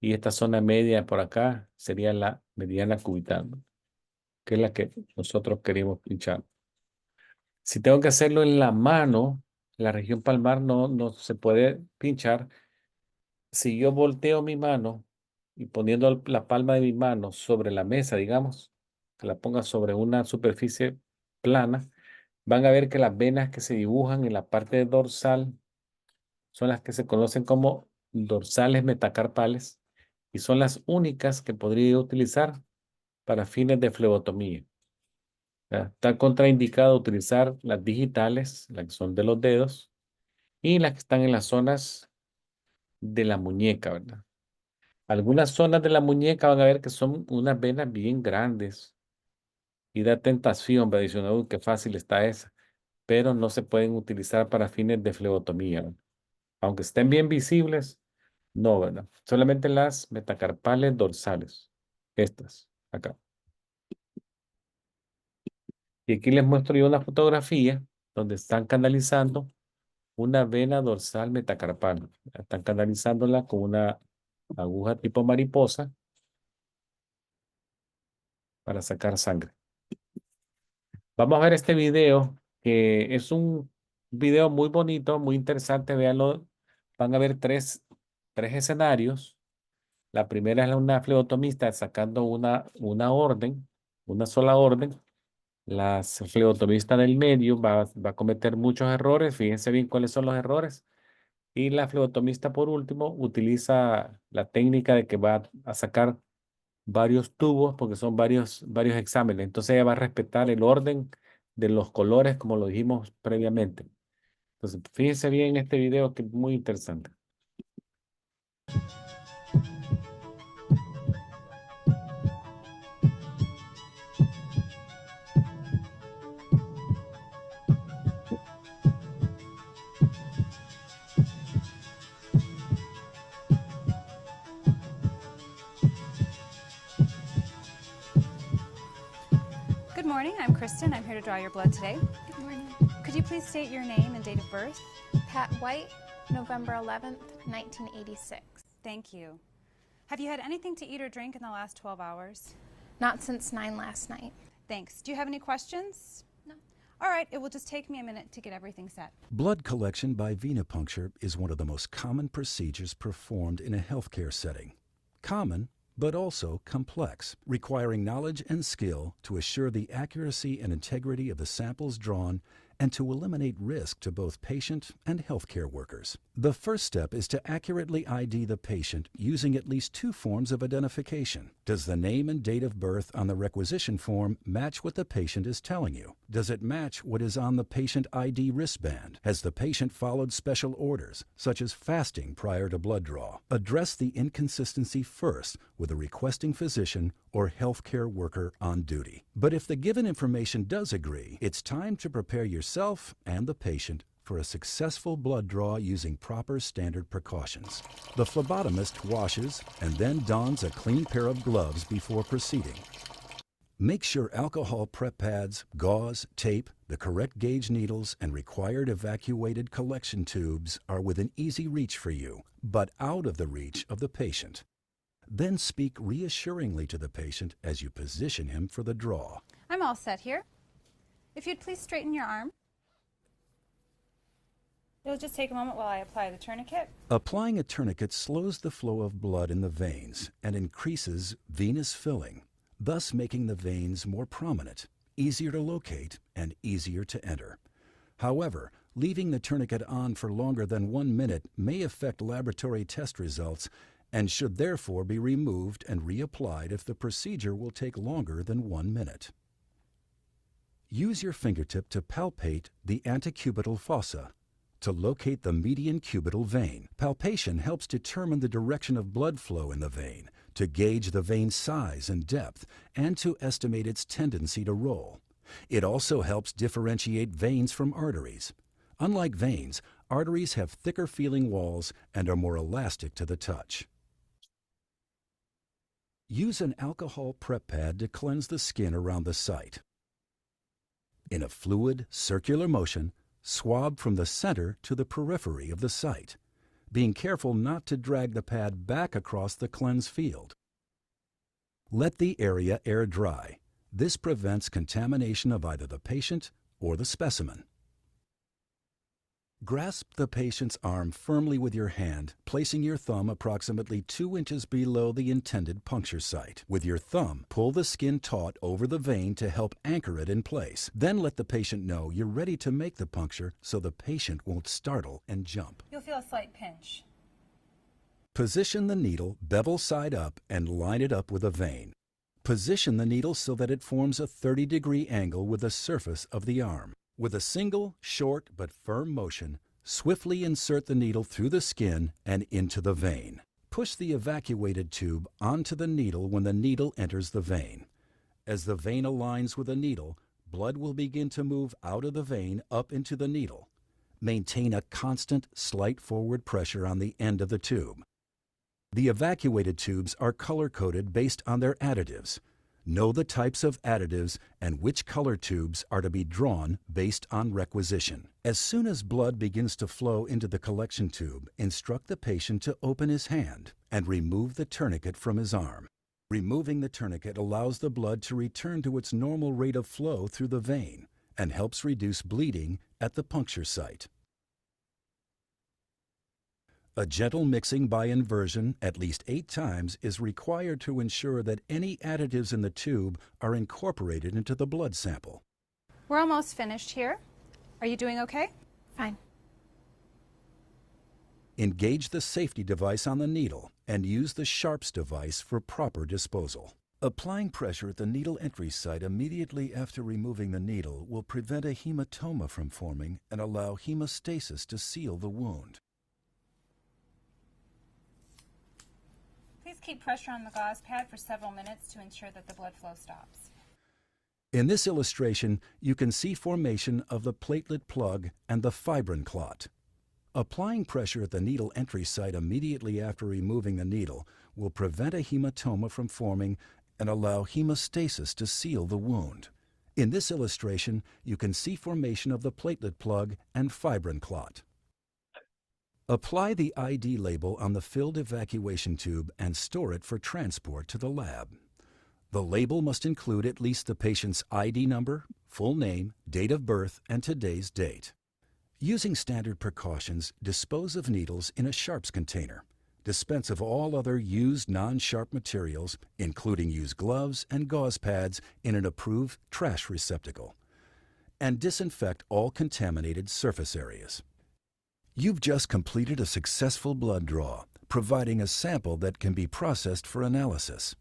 y esta zona media por acá sería la mediana cubital, ¿no? Que es la que nosotros queremos pinchar. Si tengo que hacerlo en la mano, la región palmar no se puede pinchar. Si yo volteo mi mano y poniendo la palma de mi mano sobre la mesa, digamos, que la ponga sobre una superficie plana, van a ver que las venas que se dibujan en la parte dorsal son las que se conocen como dorsales metacarpales y son las únicas que podría utilizar para fines de flebotomía. ¿Ya? Está contraindicado utilizar las digitales, las que son de los dedos, y las que están en las zonas de la muñeca, ¿verdad? Algunas zonas de la muñeca van a ver que son unas venas bien grandes y da tentación, ¿verdad? Diciendo, "Uy, qué fácil está esa", pero no se pueden utilizar para fines de flebotomía, ¿verdad? Aunque estén bien visibles, no, ¿verdad? Solamente las metacarpales dorsales, estas, acá. Y aquí les muestro yo una fotografía donde están canalizando una vena dorsal metacarpal. Están canalizándola con una aguja tipo mariposa para sacar sangre. Vamos a ver este video, que es un video muy bonito, muy interesante. Véanlo. Van a ver tres escenarios. La primera es una flebotomista sacando una orden, una sola orden. La flebotomista del medio va a cometer muchos errores. Fíjense bien cuáles son los errores. Y la flebotomista, por último, utiliza la técnica de que va a sacar varios tubos porque son varios exámenes. Entonces ella va a respetar el orden de los colores como lo dijimos previamente. Entonces, fíjense bien en este video que es muy interesante. Good morning, I'm Kristen Kristen. I'm here to draw your blood today. Good morning. Could you please state your name and date of birth? Pat White, November 11th, 1986. Thank you. Have you had anything to eat or drink in the last 12 hours? Not since 9 last night. Thanks. Do you have any questions? No. All right, it will just take me a minute to get everything set. Blood collection by venipuncture is one of the most common procedures performed in a healthcare setting. Common, but also complex, requiring knowledge and skill to assure the accuracy and integrity of the samples drawn and to eliminate risk to both patient and healthcare workers. The first step is to accurately ID the patient using at least 2 forms of identification. Does the name and date of birth on the requisition form match what the patient is telling you? Does it match what is on the patient ID wristband? Has the patient followed special orders, such as fasting prior to blood draw? Address the inconsistency first with a requesting physician or healthcare worker on duty. But if the given information does agree, it's time to prepare yourself and the patient for a successful blood draw using proper standard precautions. The phlebotomist washes and then dons a clean pair of gloves before proceeding. Make sure alcohol prep pads, gauze, tape, the correct gauge needles, and required evacuated collection tubes are within easy reach for you, but out of the reach of the patient. Then speak reassuringly to the patient as you position him for the draw. I'm all set here. If you'd please straighten your arm. It'll just take a moment while I apply the tourniquet. Applying a tourniquet slows the flow of blood in the veins and increases venous filling, thus making the veins more prominent, easier to locate, and easier to enter. However, leaving the tourniquet on for longer than 1 minute may affect laboratory test results and should therefore be removed and reapplied if the procedure will take longer than 1 minute. Use your fingertip to palpate the antecubital fossa to locate the median cubital vein. Palpation helps determine the direction of blood flow in the vein, to gauge the vein size and depth, and to estimate its tendency to roll. It also helps differentiate veins from arteries. Unlike veins, arteries have thicker feeling walls and are more elastic to the touch. Use an alcohol prep pad to cleanse the skin around the site. In a fluid, circular motion, swab from the center to the periphery of the site, being careful not to drag the pad back across the cleansed field. Let the area air dry. This prevents contamination of either the patient or the specimen. Grasp the patient's arm firmly with your hand, placing your thumb approximately 2 inches below the intended puncture site. With your thumb, pull the skin taut over the vein to help anchor it in place. Then let the patient know you're ready to make the puncture so the patient won't startle and jump. You'll feel a slight pinch. Position the needle bevel side up and line it up with a vein. Position the needle so that it forms a 30-degree angle with the surface of the arm. With a single, short but firm motion, swiftly insert the needle through the skin and into the vein. Push the evacuated tube onto the needle when the needle enters the vein. As the vein aligns with the needle, blood will begin to move out of the vein up into the needle. Maintain a constant, slight forward pressure on the end of the tube. The evacuated tubes are color-coded based on their additives. Know the types of additives and which color tubes are to be drawn based on requisition. As soon as blood begins to flow into the collection tube, instruct the patient to open his hand and remove the tourniquet from his arm. Removing the tourniquet allows the blood to return to its normal rate of flow through the vein and helps reduce bleeding at the puncture site. A gentle mixing by inversion at least 8 times is required to ensure that any additives in the tube are incorporated into the blood sample. We're almost finished here. Are you doing okay? Fine. Engage the safety device on the needle and use the Sharps device for proper disposal. Applying pressure at the needle entry site immediately after removing the needle will prevent a hematoma from forming and allow hemostasis to seal the wound. Please keep pressure on the gauze pad for several minutes to ensure that the blood flow stops. In this illustration, you can see formation of the platelet plug and the fibrin clot. Applying pressure at the needle entry site immediately after removing the needle will prevent a hematoma from forming and allow hemostasis to seal the wound. In this illustration, you can see formation of the platelet plug and fibrin clot. Apply the ID label on the filled evacuation tube and store it for transport to the lab. The label must include at least the patient's ID number, full name, date of birth, and today's date. Using standard precautions, dispose of needles in a sharps container. Dispense of all other used non-sharp materials, including used gloves and gauze pads, in an approved trash receptacle. And disinfect all contaminated surface areas. You've just completed a successful blood draw, providing a sample that can be processed for analysis.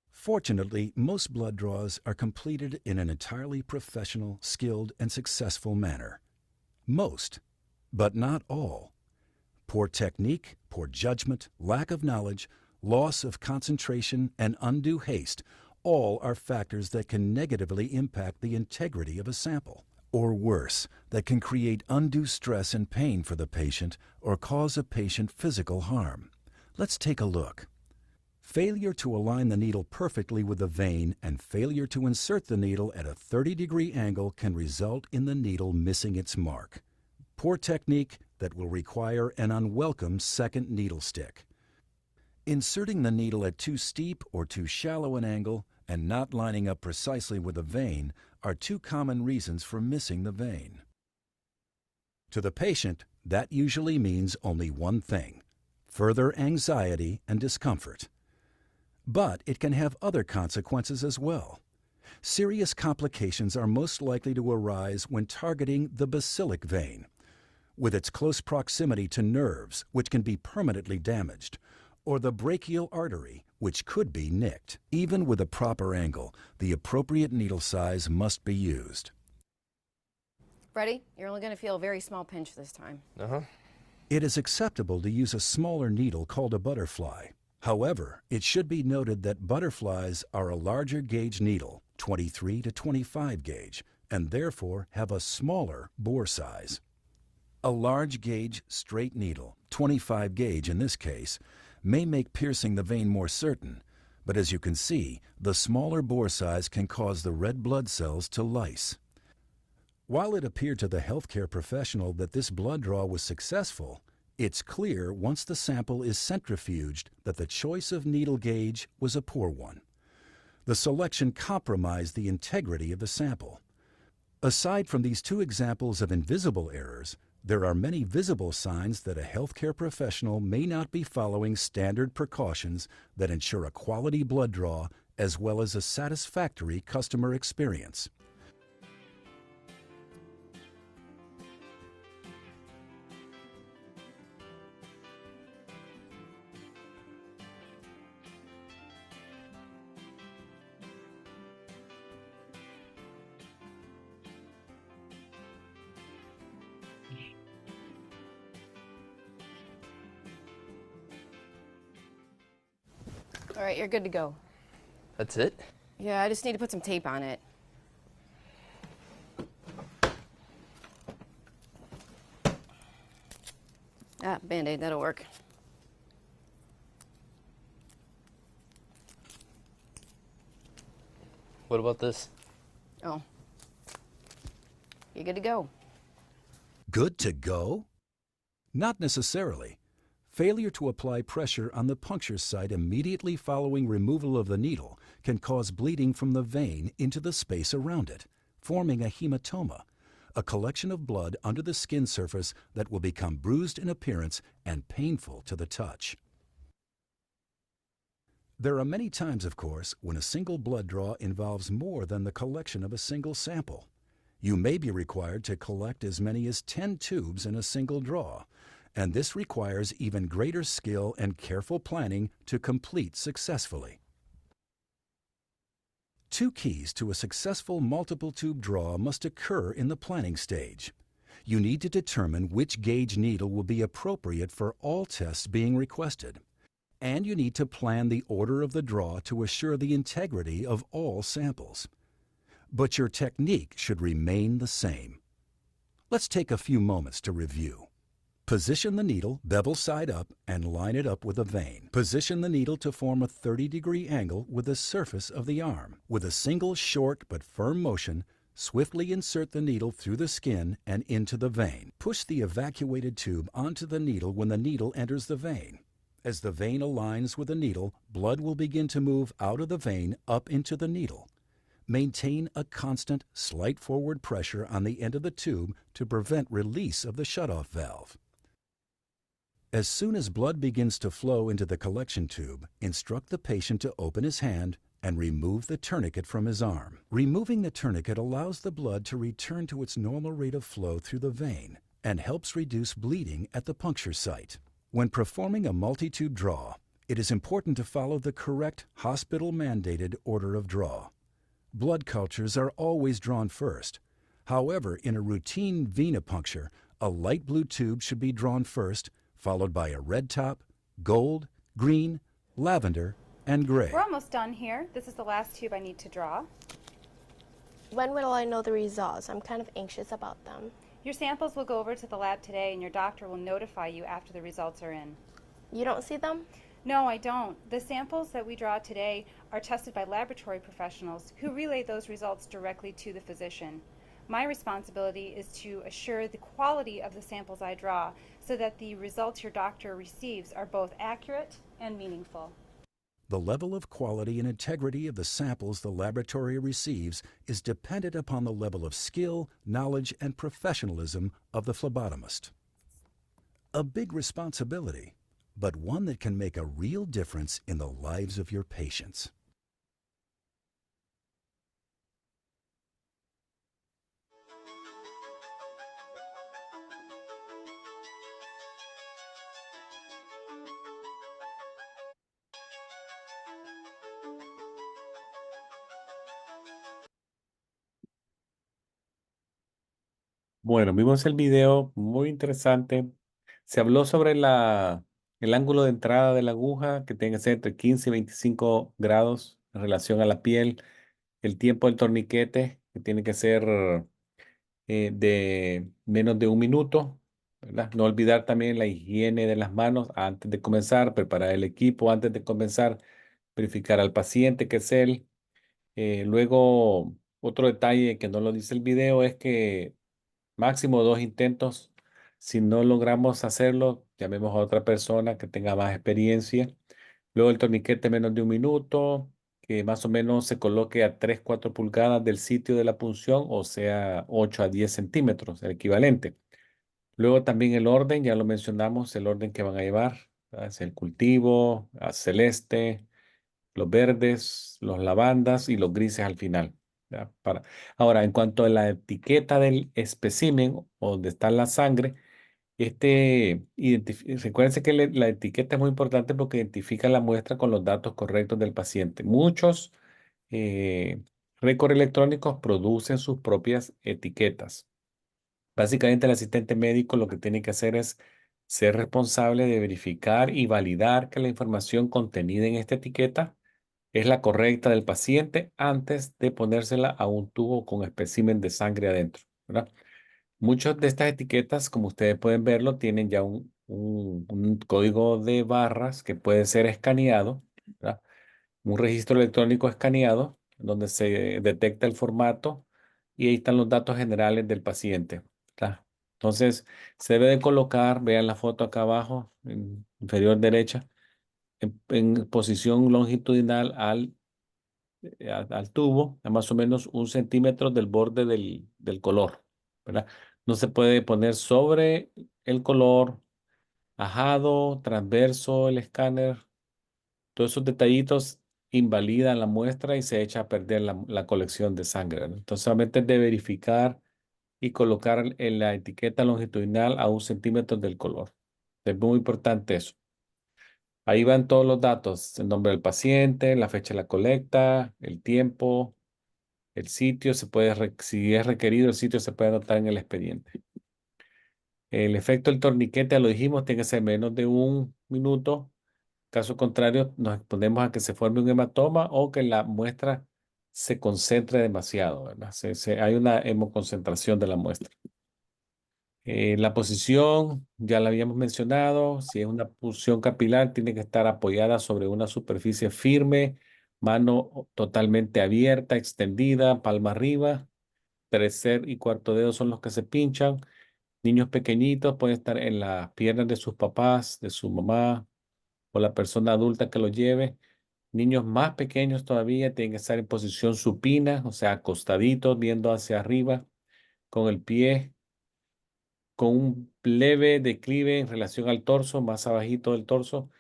Fortunately, most blood draws are completed in an entirely professional, skilled, and successful manner. Most, but not all. Poor technique, poor judgment, lack of knowledge, loss of concentration, and undue haste all are factors that can negatively impact the integrity of a sample. Or worse, that can create undue stress and pain for the patient or cause a patient physical harm. Let's take a look. Failure to align the needle perfectly with the vein and failure to insert the needle at a 30-degree angle can result in the needle missing its mark. Poor technique that will require an unwelcome second needle stick. Inserting the needle at too steep or too shallow an angle and not lining up precisely with the vein are two common reasons for missing the vein. To the patient, that usually means only one thing: further anxiety and discomfort. But it can have other consequences as well. Serious complications are most likely to arise when targeting the basilic vein, with its close proximity to nerves, which can be permanently damaged, or the brachial artery, which could be nicked. Even with a proper angle, the appropriate needle size must be used. Freddie, you're only going to feel a very small pinch this time. It is acceptable to use a smaller needle called a butterfly. However, it should be noted that butterflies are a larger gauge needle, 23 to 25 gauge, and therefore have a smaller bore size. A large gauge straight needle, 25 gauge in this case, may make piercing the vein more certain, but as you can see, the smaller bore size can cause the red blood cells to lyse. While it appeared to the healthcare professional that this blood draw was successful, it's clear once the sample is centrifuged that the choice of needle gauge was a poor one. The selection compromised the integrity of the sample. Aside from these two examples of invisible errors, there are many visible signs that a healthcare professional may not be following standard precautions that ensure a quality blood draw as well as a satisfactory customer experience. All right, you're good to go. That's it? Yeah, I just need to put some tape on it. Band-Aid, that'll work. What about this? Oh. You're good to go. Good to go? Not necessarily. Failure to apply pressure on the puncture site immediately following removal of the needle can cause bleeding from the vein into the space around it, forming a hematoma, a collection of blood under the skin surface that will become bruised in appearance and painful to the touch. There are many times, of course, when a single blood draw involves more than the collection of a single sample. You may be required to collect as many as 10 tubes in a single draw, and this requires even greater skill and careful planning to complete successfully. Two keys to a successful multiple tube draw must occur in the planning stage. You need to determine which gauge needle will be appropriate for all tests being requested, and you need to plan the order of the draw to assure the integrity of all samples. But your technique should remain the same. Let's take a few moments to review. Position the needle bevel side up and line it up with a vein. Position the needle to form a 30-degree angle with the surface of the arm. With a single short but firm motion, swiftly insert the needle through the skin and into the vein. Push the evacuated tube onto the needle when the needle enters the vein. As the vein aligns with the needle, blood will begin to move out of the vein up into the needle. Maintain a constant, slight forward pressure on the end of the tube to prevent release of the shutoff valve. As soon as blood begins to flow into the collection tube, instruct the patient to open his hand and remove the tourniquet from his arm. Removing the tourniquet allows the blood to return to its normal rate of flow through the vein and helps reduce bleeding at the puncture site. When performing a multi-tube draw, it is important to follow the correct hospital-mandated order of draw. Blood cultures are always drawn first. However, in a routine venipuncture, a light blue tube should be drawn first, followed by a red top, gold, green, lavender, and gray. We're almost done here. This is the last tube I need to draw. When will I know the results? I'm kind of anxious about them. Your samples will go over to the lab today and your doctor will notify you after the results are in. You don't see them? No, I don't. The samples that we draw today are tested by laboratory professionals who relay those results directly to the physician. My responsibility is to assure the quality of the samples I draw so that the results your doctor receives are both accurate and meaningful. The level of quality and integrity of the samples the laboratory receives is dependent upon the level of skill, knowledge, and professionalism of the phlebotomist. A big responsibility, but one that can make a real difference in the lives of your patients. Bueno, vimos el video muy interesante. Se habló sobre el ángulo de entrada de la aguja, que tiene que ser entre 15 y 25 grados en relación a la piel. El tiempo del torniquete, que tiene que ser de menos de un minuto, ¿verdad? No olvidar también la higiene de las manos antes de comenzar, preparar el equipo antes de comenzar, verificar al paciente que es él. Luego, otro detalle que no lo dice el video es que máximo 2 intentos. Si no logramos hacerlo, llamemos a otra persona que tenga más experiencia. Luego el torniquete menos de un minuto, que más o menos se coloque a 3-4 pulgadas del sitio de la punción, o sea, 8 a 10 centímetros, el equivalente. Luego también el orden, ya lo mencionamos, el orden que van a llevar, ¿verdad? Es el cultivo, a celeste, los verdes, los lavandas y los grises al final. ¿Ya? Ahora, en cuanto a la etiqueta del espécimen, donde está la sangre, recuérdense que la etiqueta es muy importante porque identifica la muestra con los datos correctos del paciente. Muchos eh, récords electrónicos producen sus propias etiquetas. Básicamente, el asistente médico lo que tiene que hacer es ser responsable de verificar y validar que la información contenida en esta etiqueta es la correcta del paciente antes de ponérsela a un tubo con espécimen de sangre adentro, ¿verdad? Muchas de estas etiquetas, como ustedes pueden verlo, tienen ya un código de barras que puede ser escaneado, ¿verdad? Un registro electrónico escaneado donde se detecta el formato y ahí están los datos generales del paciente, ¿verdad? Entonces, se debe de colocar, vean la foto acá abajo, en inferior derecha, en posición longitudinal al tubo, a más o menos 1 centímetro del borde del color, ¿verdad? No se puede poner sobre el color, ajado, transverso, el escáner. Todos esos detallitos invalidan la muestra y se echa a perder la colección de sangre, ¿verdad? Entonces, solamente es de verificar y colocar en la etiqueta longitudinal a 1 centímetro del color. Es muy importante eso. Ahí van todos los datos, el nombre del paciente, la fecha de la colecta, el tiempo, el sitio, si es requerido, el sitio se puede anotar en el expediente. El efecto del torniquete, ya lo dijimos, tiene que ser menos de un minuto. Caso contrario, nos exponemos a que se forme un hematoma o que la muestra se concentre demasiado, ¿verdad? Hay una hemoconcentración de la muestra. La posición, ya la habíamos mencionado, si es una punción capilar, tiene que estar apoyada sobre una superficie firme, mano totalmente abierta, extendida, palma arriba. Tercer y cuarto dedo son los que se pinchan. Niños pequeñitos pueden estar en las piernas de sus papás, de su mamá o la persona adulta que lo lleve. Niños más pequeños todavía tienen que estar en posición supina, o sea, acostaditos, viendo hacia arriba, con el pie con un leve declive en relación al torso, más abajito del torso.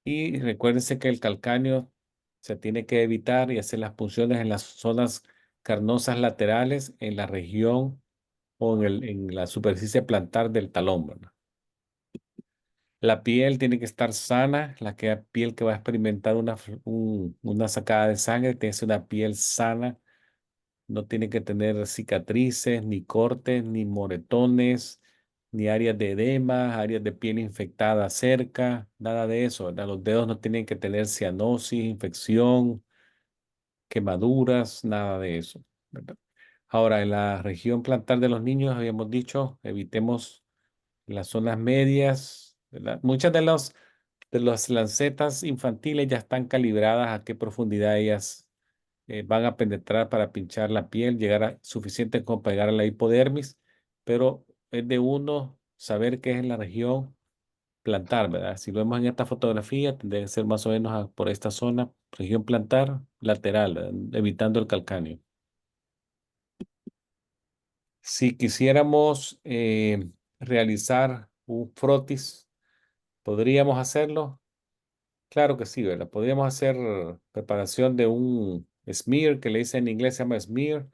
Y recuérdense que el calcáneo se tiene que evitar y hacer las punciones en las zonas carnosas laterales, en la región o en la superficie plantar del talón, ¿verdad? La piel tiene que estar sana, piel que va a experimentar una sacada de sangre tiene que ser una piel sana. No tiene que tener cicatrices, ni cortes, ni moretones, ni áreas de edema, áreas de piel infectada cerca, nada de eso, ¿verdad? Los dedos no tienen que tener cianosis, infección, quemaduras, nada de eso, ¿verdad? Ahora, en la región plantar de los niños, habíamos dicho, evitemos las zonas medias, ¿verdad? Muchas de las lancetas infantiles ya están calibradas a qué profundidad ellas van a penetrar para pinchar la piel, llegar a suficiente como pegar a la hipodermis, pero es de uno saber qué es en la región plantar, ¿verdad? Si lo vemos en esta fotografía, tendría que ser más o menos por esta zona, región plantar lateral, ¿verdad? Evitando el calcáneo. Si quisiéramos realizar un frotis, ¿podríamos hacerlo? Claro que sí, ¿verdad? Podríamos hacer preparación de un smear, que le dicen en inglés se llama smear,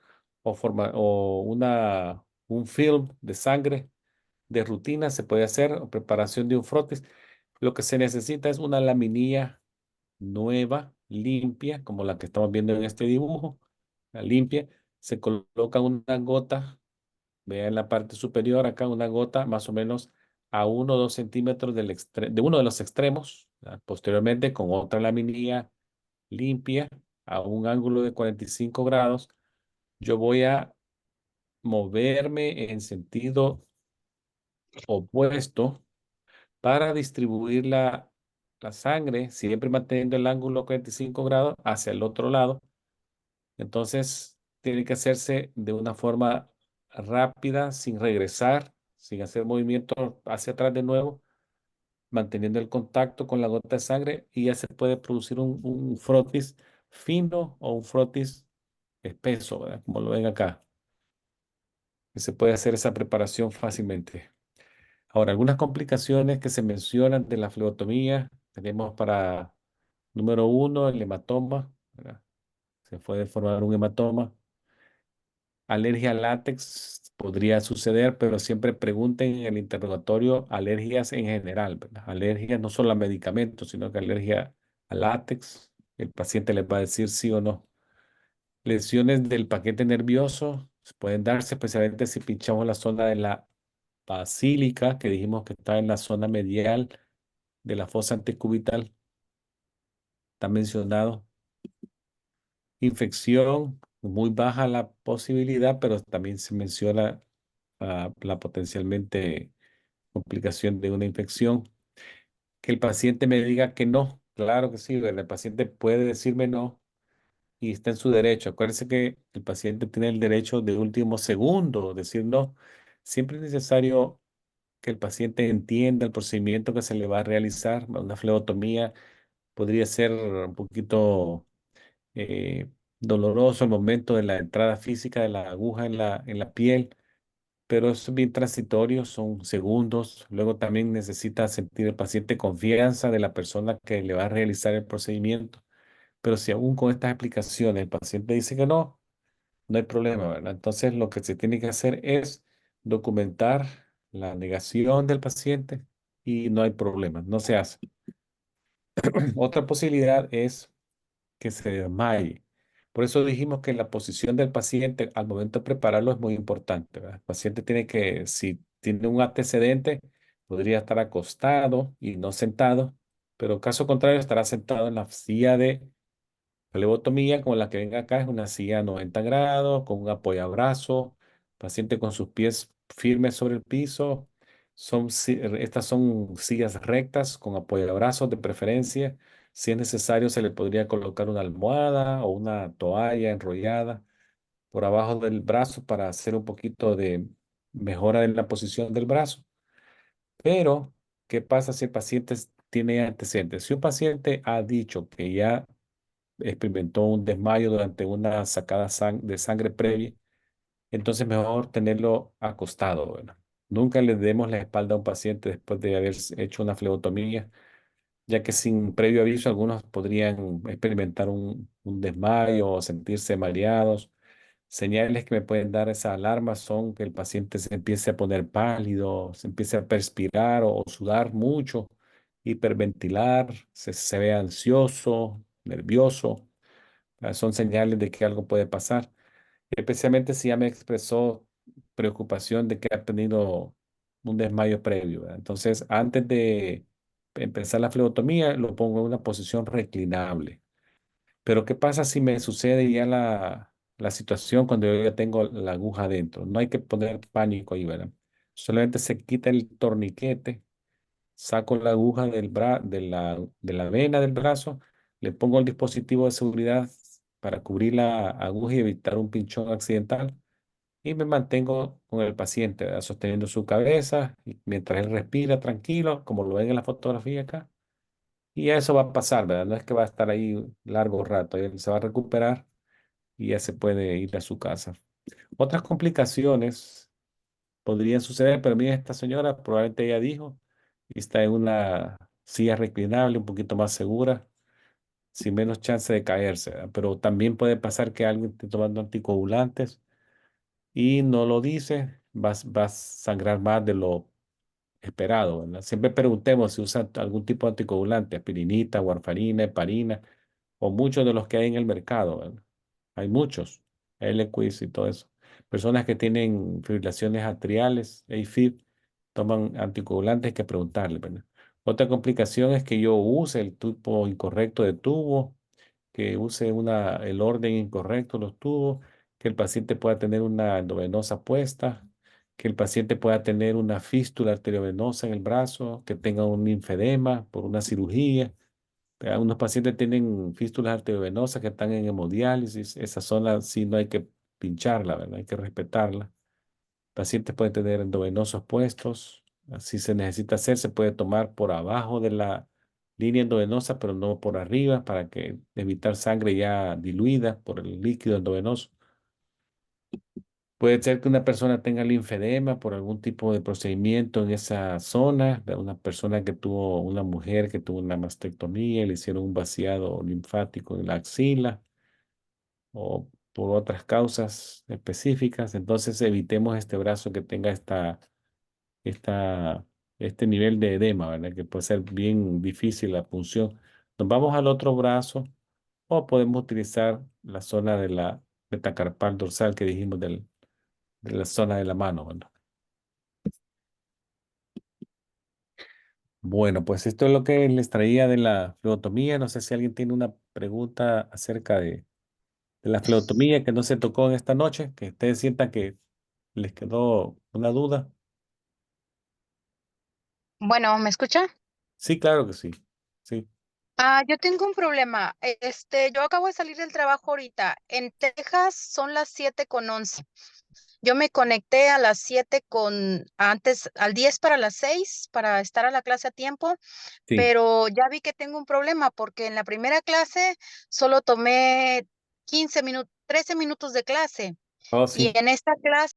o un film de sangre de rutina se puede hacer, o preparación de un frotis. Lo que se necesita es una laminilla nueva, limpia, como la que estamos viendo en este dibujo, la limpia. Se coloca una gota, vea en la parte superior acá, una gota más o menos a 1 o 2 centímetros de uno de los extremos. ¿Verdad? Posteriormente, con otra laminilla limpia a un ángulo de 45 grados, yo voy a moverme en sentido opuesto para distribuir la sangre, siempre manteniendo el ángulo 45 grados hacia el otro lado. Entonces, tiene que hacerse de una forma rápida, sin regresar, sin hacer movimientos hacia atrás de nuevo, manteniendo el contacto con la gota de sangre y ya se puede producir un frotis fino o un frotis espeso, ¿verdad? Como lo ven acá, que se puede hacer esa preparación fácilmente. Ahora, algunas complicaciones que se mencionan de la flebotomía, tenemos para número uno, el hematoma, ¿verdad? Se puede formar un hematoma. Alergia al látex podría suceder, pero siempre pregunten en el interrogatorio alergias en general, ¿verdad? Alergias no solo a medicamentos, sino que alergia al látex. El paciente les va a decir sí o no. Lesiones del paquete nervioso pueden darse, especialmente si pinchamos la zona de la basílica, que dijimos que está en la zona medial de la fosa antecubital. Está mencionado. Infección, muy baja la posibilidad, pero también se menciona la potencialmente complicación de una infección. Que el paciente me diga que no, claro que sí, ¿verdad? El paciente puede decirme no y está en su derecho. Acuérdense que el paciente tiene el derecho de último segundo decir no. Siempre es necesario que el paciente entienda el procedimiento que se le va a realizar. Una flebotomía podría ser un poquito doloroso el momento de la entrada física de la aguja en la piel, pero es bien transitorio, son segundos. Luego también necesita sentir el paciente confianza de la persona que le va a realizar el procedimiento. Pero si aún con estas explicaciones el paciente dice que no, no hay problema, ¿verdad? Entonces lo que se tiene que hacer es documentar la negación del paciente y no hay problema, no se hace. Otra posibilidad es que se desmaye. Por eso dijimos que la posición del paciente al momento de prepararlo es muy importante, ¿verdad? El paciente tiene que, si tiene un antecedente, podría estar acostado y no sentado, pero caso contrario estará sentado en la silla de flebotomía, como la que ven acá, es una silla a 90 grados, con un apoyabrazo, paciente con sus pies firmes sobre el piso. Estas son sillas rectas con apoyabrazos de preferencia. Si es necesario, se le podría colocar una almohada o una toalla enrollada por abajo del brazo para hacer un poquito de mejora en la posición del brazo. Pero, ¿qué pasa si el paciente tiene antecedentes? Si un paciente ha dicho que ya experimentó un desmayo durante una sacada de sangre previa, entonces mejor tenerlo acostado, ¿verdad? Nunca le demos la espalda a un paciente después de haber hecho una flebotomía, ya que sin previo aviso algunos podrían experimentar un desmayo o sentirse mareados. Señales que me pueden dar esa alarma son que el paciente se empiece a poner pálido, se empiece a perspirar o sudar mucho, hiperventilar, se ve ansioso, nervioso. Son señales de que algo puede pasar, especialmente si ya me expresó preocupación de que ha tenido un desmayo previo, ¿verdad? Entonces, antes de empezar la flebotomía, lo pongo en una posición reclinable. Pero ¿qué pasa si me sucede ya la situación cuando yo ya tengo la aguja adentro? No hay que poner pánico ahí, ¿verdad? Solamente se quita el torniquete, saco la aguja de la vena del brazo, le pongo el dispositivo de seguridad para cubrir la aguja y evitar un pinchón accidental y me mantengo con el paciente, ¿verdad? Sosteniendo su cabeza y mientras él respira tranquilo, como lo ven en la fotografía acá. Y eso va a pasar, ¿verdad? No es que va a estar ahí largo rato, él se va a recuperar y ya se puede ir a su casa. Otras complicaciones podrían suceder, pero mira, esta señora probablemente ella dijo, y está en una silla reclinable, un poquito más segura, sin menos chance de caerse, ¿verdad? Pero también puede pasar que alguien esté tomando anticoagulantes y no lo dice, va a sangrar más de lo esperado, ¿verdad? Siempre preguntemos si usa algún tipo de anticoagulante, aspirinita, warfarina, heparina, o muchos de los que hay en el mercado, ¿verdad? Hay muchos, Eliquis y todo eso. Personas que tienen fibrilaciones atriales, AFib, toman anticoagulantes, hay que preguntarle, ¿verdad? Otra complicación es que yo use el tipo incorrecto de tubo, que use el orden incorrecto de los tubos, que el paciente pueda tener una endovenosa puesta, que el paciente pueda tener una fístula arteriovenosa en el brazo, que tenga un linfedema por una cirugía. Algunos pacientes tienen fístulas arteriovenosas que están en hemodiálisis. Esa zona sí no hay que pincharla, ¿verdad? Hay que respetarla. Pacientes pueden tener endovenosos puestos. Si se necesita hacer, se puede tomar por abajo de la línea endovenosa, pero no por arriba, para que evitar sangre ya diluida por el líquido endovenoso. Puede ser que una persona tenga linfedema por algún tipo de procedimiento en esa zona, de una mujer que tuvo una mastectomía y le hicieron un vaciado linfático en la axila o por otras causas específicas. Entonces evitemos este brazo que tenga esta, este nivel de edema, ¿verdad? Que puede ser bien difícil la punción. Nos vamos al otro brazo o podemos utilizar la zona de la metacarpal dorsal que dijimos de la zona de la mano, ¿verdad? Bueno, pues esto es lo que les traía de la flebotomía. No sé si alguien tiene una pregunta acerca de la flebotomía que no se tocó en esta noche, que ustedes sientan que les quedó una duda. Bueno, ¿me escucha? Sí, claro que sí. Sí, Yo tengo un problema. Yo acabo de salir del trabajo ahorita. En Texas son las 7:11. Yo me conecté a las 7 antes, al 10 para las 6 para estar a la clase a tiempo, sí. pero ya vi que tengo un problema porque en la primera clase solo tomé 15 minutos, 13 minutos de clase Oh, y sí. en esta clase